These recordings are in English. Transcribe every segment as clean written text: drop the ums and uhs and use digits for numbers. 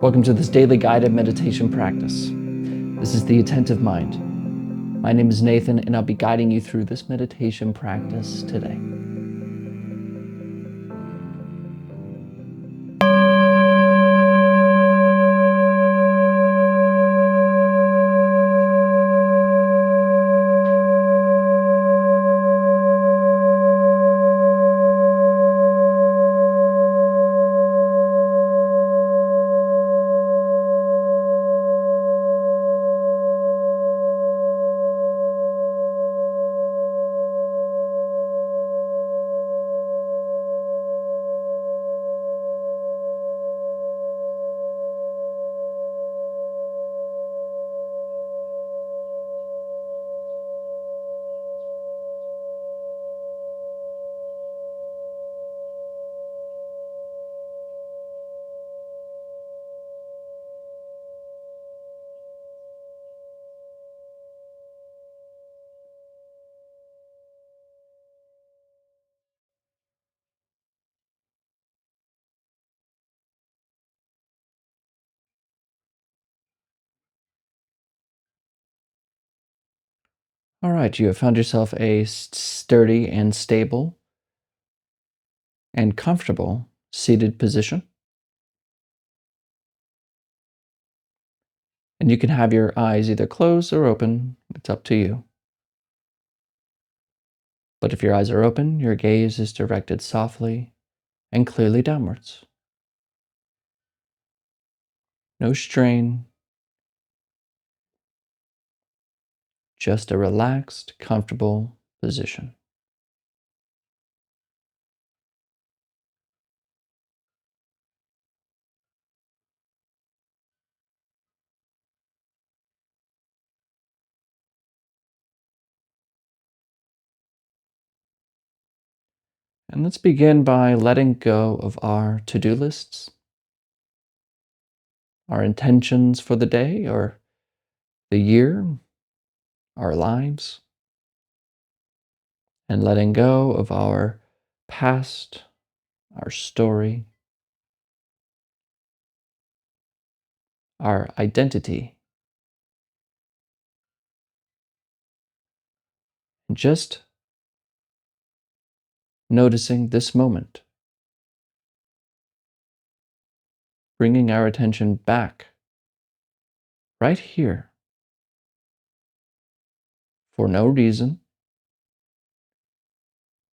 Welcome to this daily guided meditation practice. This is the Attentive Mind. My name is Nathan, and I'll be guiding you through this meditation practice today. All right, you have found yourself a sturdy and stable and comfortable seated position. And you can have your eyes either closed or open. It's up to you. But if your eyes are open, your gaze is directed softly and clearly downwards. No strain, just a relaxed, comfortable position. And let's begin by letting go of our to-do lists, our intentions for the day or the year, our lives, and letting go of our past, our story, our identity, and just noticing this moment, bringing our attention back right here for no reason,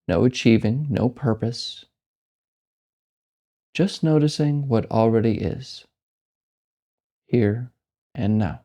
no achieving, no purpose, just noticing what already is, here and now.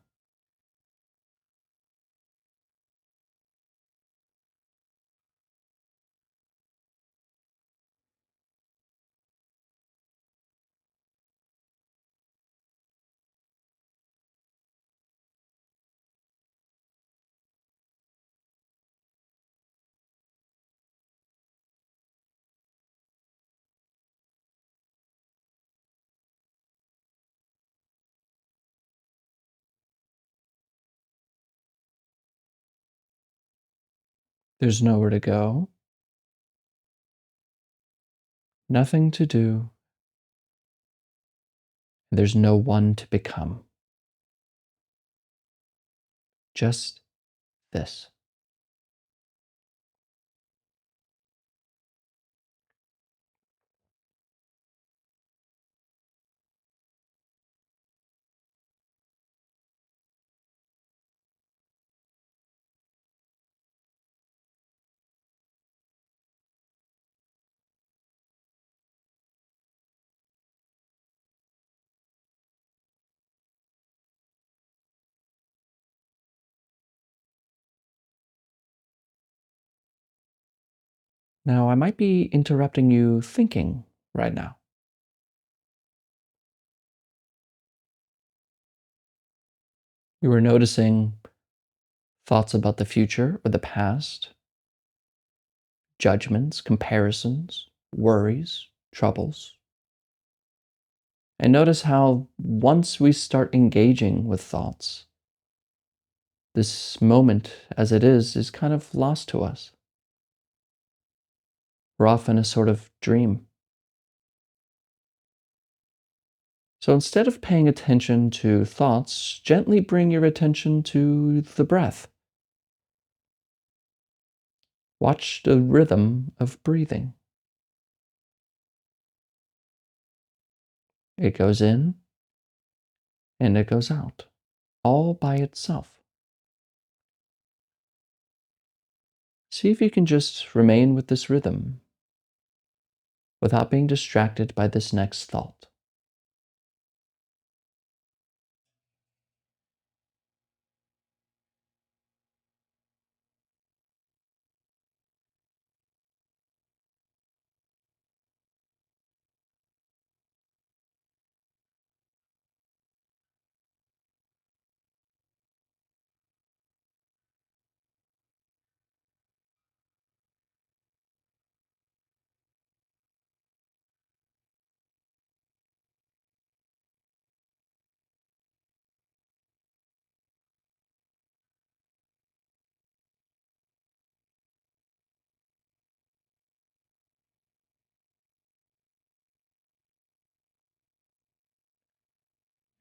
There's nowhere to go, nothing to do, and there's no one to become. Just this. Now, I might be interrupting you thinking right now. You were noticing thoughts about the future or the past, judgments, comparisons, worries, troubles. And notice how once we start engaging with thoughts, this moment as it is kind of lost to us. We're often a sort of dream. So instead of paying attention to thoughts, gently bring your attention to the breath. Watch the rhythm of breathing. It goes in and it goes out, all by itself. See if you can just remain with this rhythm without being distracted by this next thought.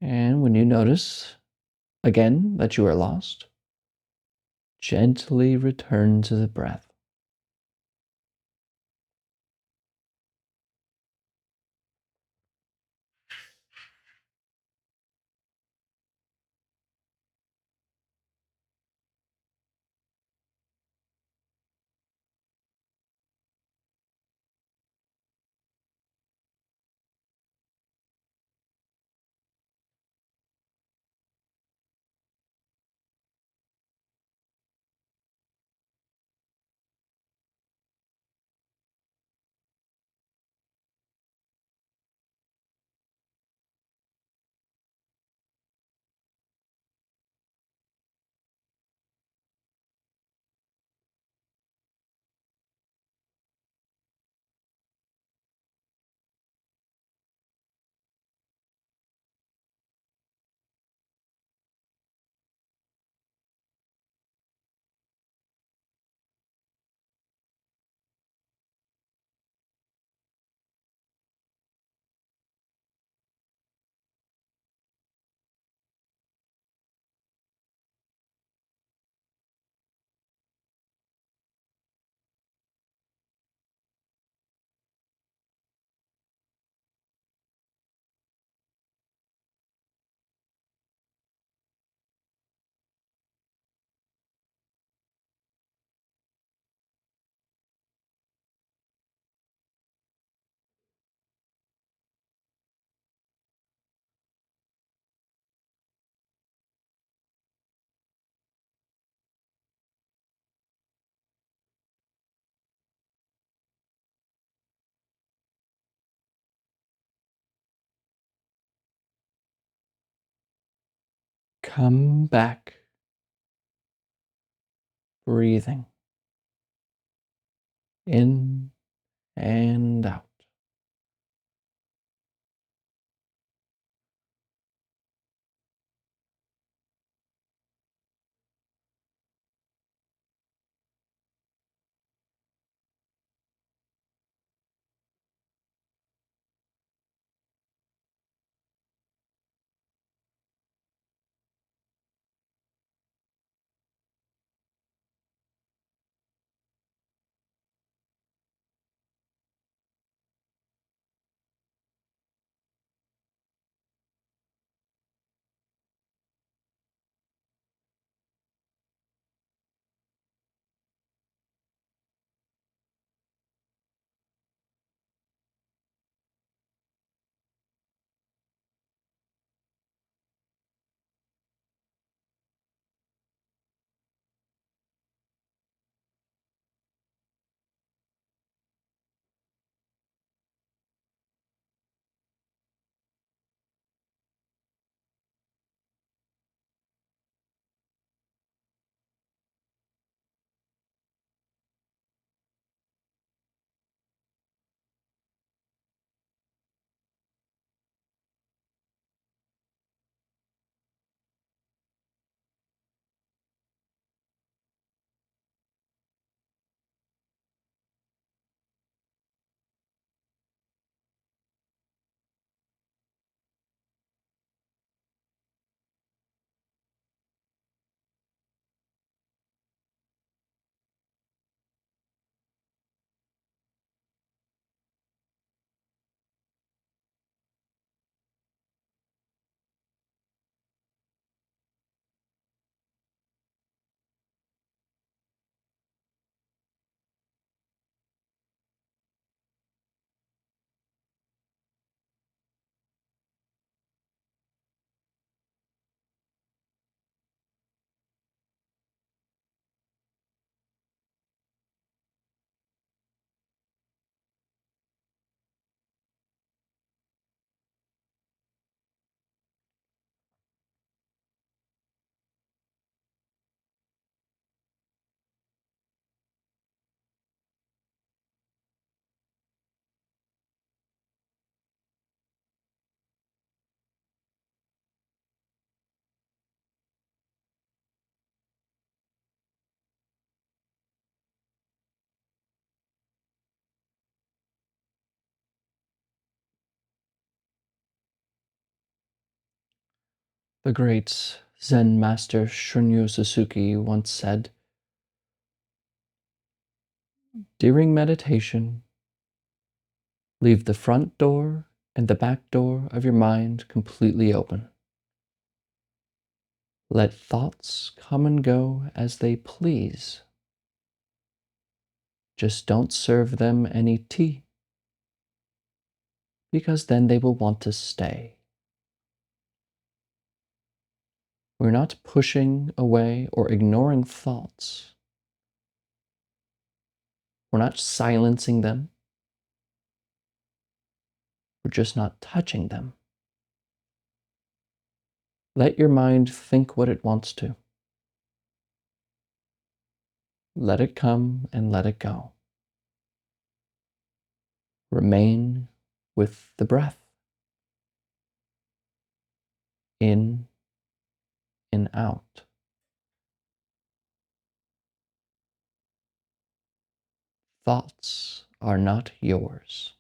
And when you notice again that you are lost, gently return to the breath. Come back, breathing in and out. The great Zen master Shunryu Suzuki once said, "During meditation, leave the front door and the back door of your mind completely open. Let thoughts come and go as they please. Just don't serve them any tea, because then they will want to stay." We're not pushing away or ignoring thoughts. We're not silencing them. We're just not touching them. Let your mind think what it wants to. Let it come and let it go. Remain with the breath. In and out. Thoughts are not yours.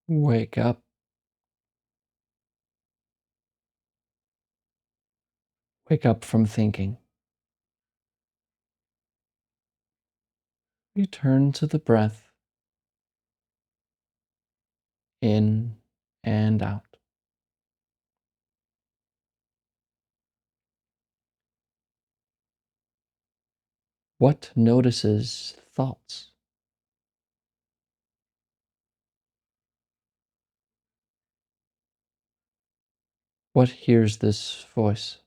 Wake up. Wake up from thinking. Return to the breath. In and out. What notices thoughts? What hears this voice?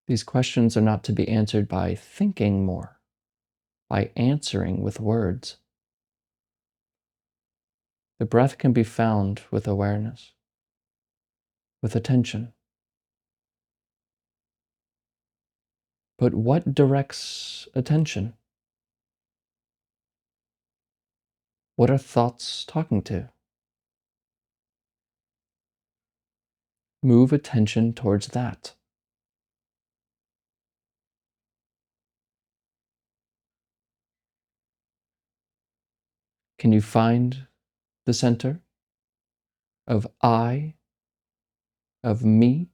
These questions are not to be answered by thinking more, by answering with words. The breath can be found with awareness, with attention. But what directs attention? What are thoughts talking to? Move attention towards that. Can you find the center of I, of me,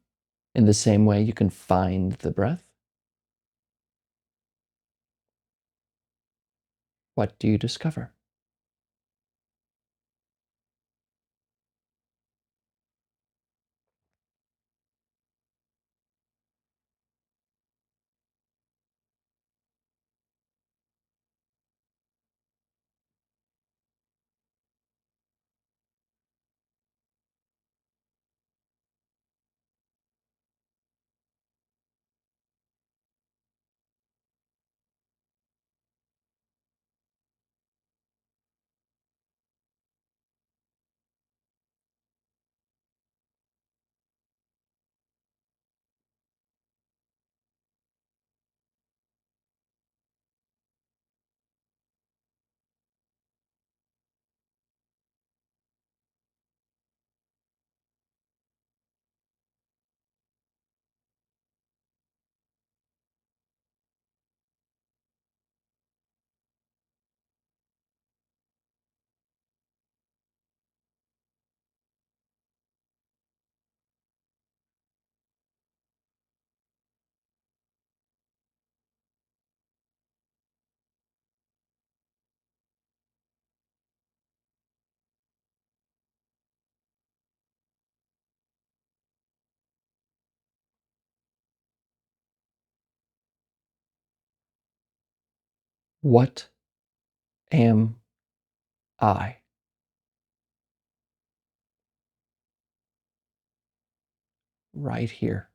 in the same way you can find the breath? What do you discover? What am I? Right here.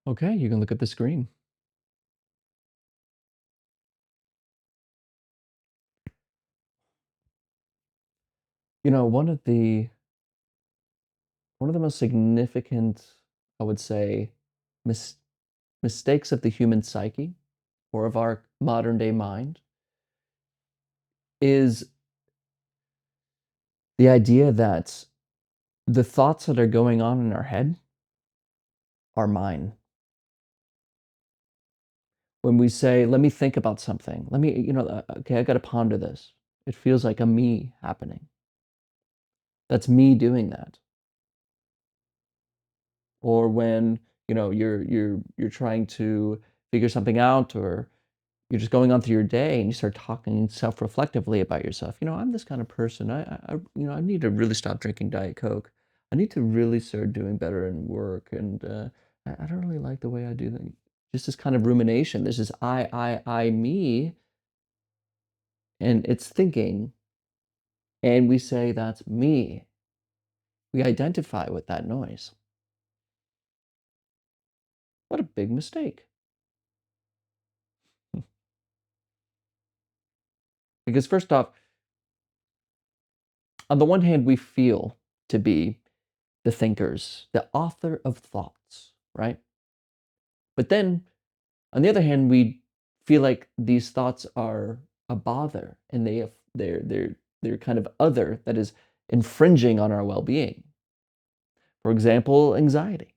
Okay, you can look at the screen. You know, one of the most significant, I would say, mis- mistakes of the human psyche or of our modern day mind is the idea that the thoughts that are going on in our head are mine. When we say, let me think about something, let me, okay, I got to ponder this. It feels like a me happening. That's me doing that. Or when, you're trying to figure something out, or you're just going on through your day and you start talking self-reflectively about yourself. I'm this kind of person. I need to really stop drinking Diet Coke. I need to really start doing better in work, and I don't really like the way I do that. Just this kind of rumination. This is I, me, and it's thinking, and we say that's me. We identify with that noise. What a big mistake. Because first off, on the one hand, we feel to be the thinkers, the author of thoughts, right? But then, on the other hand, we feel like these thoughts are a bother, and they're kind of other, that is infringing on our well-being. For example, anxiety.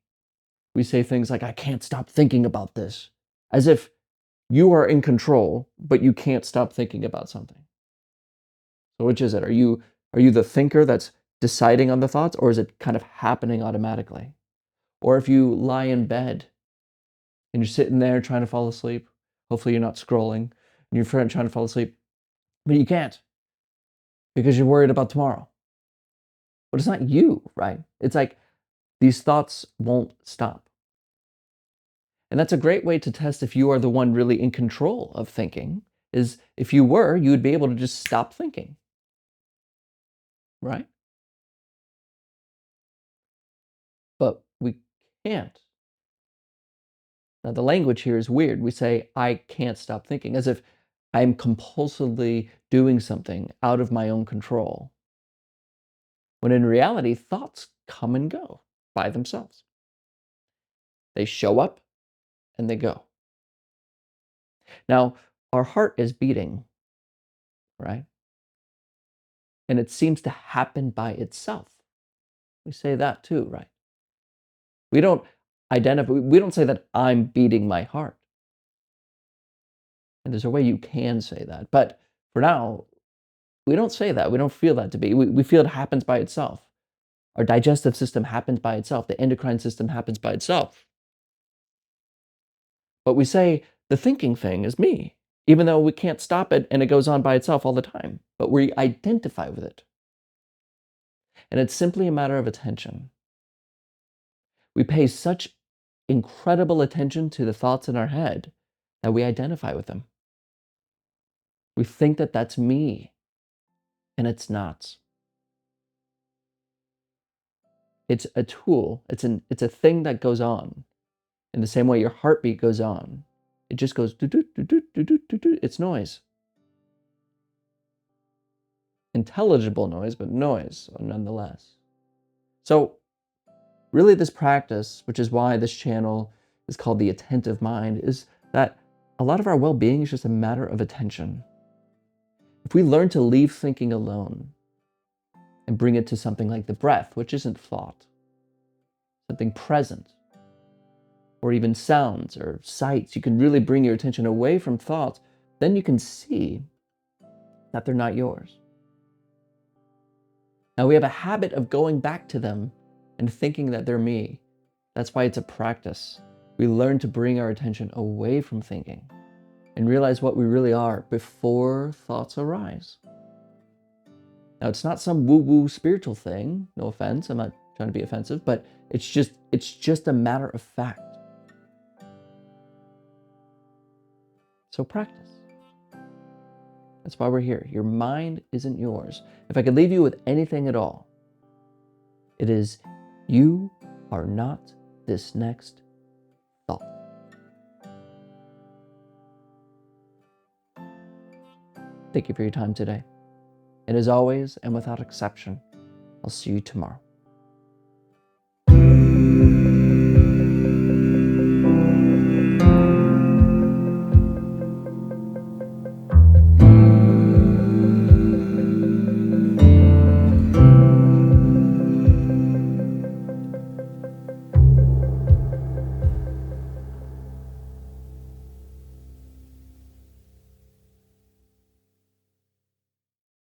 We say things like, I can't stop thinking about this, as if you are in control, but you can't stop thinking about something. So which is it? Are you the thinker that's deciding on the thoughts, or is it kind of happening automatically? Or if you lie in bed and you're sitting there trying to fall asleep, hopefully you're not scrolling, and your friend trying to fall asleep, but you can't because you're worried about tomorrow. But it's not you, right? It's like these thoughts won't stop. And that's a great way to test if you are the one really in control of thinking, is if you were, you would be able to just stop thinking, right? But we can't. Now, the language here is weird. We say, I can't stop thinking, as if I'm compulsively doing something out of my own control. When in reality, thoughts come and go by themselves. They show up and they go. Now, our heart is beating, right? And it seems to happen by itself. We say that too, right? We don't we don't say that I'm beating my heart. And there's a way you can say that. But for now, we don't say that. We don't feel that to be. We feel it happens by itself. Our digestive system happens by itself. The endocrine system happens by itself. But we say the thinking thing is me, even though we can't stop it and it goes on by itself all the time. But we identify with it. And it's simply a matter of attention. We pay such incredible attention to the thoughts in our head that we identify with them. We think that that's me, and it's not. It's a tool. It's a thing that goes on in the same way your heartbeat goes on. It just goes do do do do do do do do. It's noise, intelligible noise, but noise nonetheless. So, really, this practice, which is why this channel is called the Attentive Mind, is that a lot of our well-being is just a matter of attention. If we learn to leave thinking alone and bring it to something like the breath, which isn't thought, something present, or even sounds or sights, you can really bring your attention away from thoughts, then you can see that they're not yours. Now, we have a habit of going back to them and thinking that they're me. That's why it's a practice. We learn to bring our attention away from thinking and realize what we really are before thoughts arise. Now, it's not some woo-woo spiritual thing, no offense, I'm not trying to be offensive, but it's just a matter of fact. So practice. That's why we're here. Your mind isn't yours. If I could leave you with anything at all, it is you are not this next thought. Thank you for your time today. And as always, and without exception, I'll see you tomorrow.